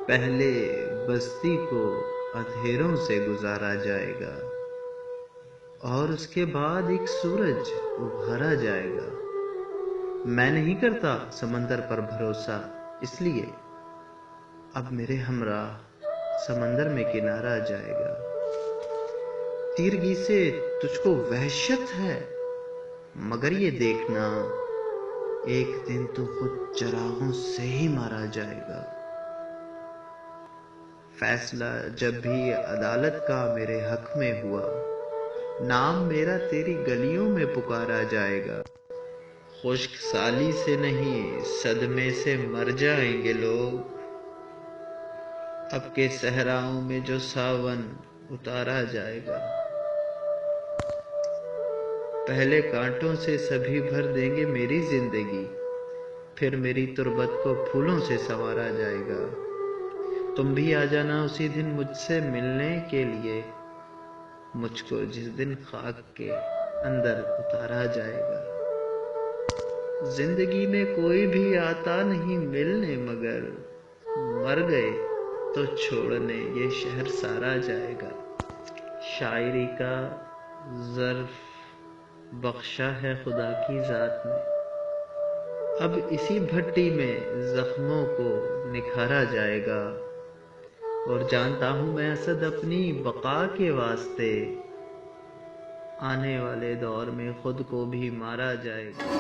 پہلے بستی کو اندھیروں سے گزارا جائے گا اور اس کے بعد ایک سورج ابھارا جائے گا۔ میں نہیں کرتا سمندر پر بھروسہ، اس لیے اب میرے ہمراہ سمندر میں کنارہ جائے گا۔ تیرگی سے تجھ کو وحشت ہے، مگر یہ دیکھنا ایک دن تو خود چراغوں سے ہی مارا جائے گا۔ فیصلہ جب بھی عدالت کا میرے حق میں ہوا، نام میرا تیری گلیوں میں پکارا جائے گا۔ خشک سالی سے نہیں، صدمے سے مر جائیں گے لوگ، اب کے صحراؤں میں جو ساون اتارا جائے گا۔ پہلے کانٹوں سے سبھی بھر دیں گے میری زندگی، پھر میری تربت کو پھولوں سے سنوارا جائے گا۔ تم بھی آ جانا اسی دن مجھ سے ملنے کے لیے، مجھ کو جس دن خاک کے اندر اتارا جائے گا۔ زندگی میں کوئی بھی آتا نہیں ملنے، مگر مر گئے تو چھوڑنے یہ شہر سارا جائے گا۔ شاعری کا ظرف بخشا ہے خدا کی ذات نے، اب اسی بھٹی میں زخموں کو نکھارا جائے گا۔ اور جانتا ہوں میں اسد اپنی بقا کے واسطے، آنے والے دور میں خود کو بھی مارا جائے گا۔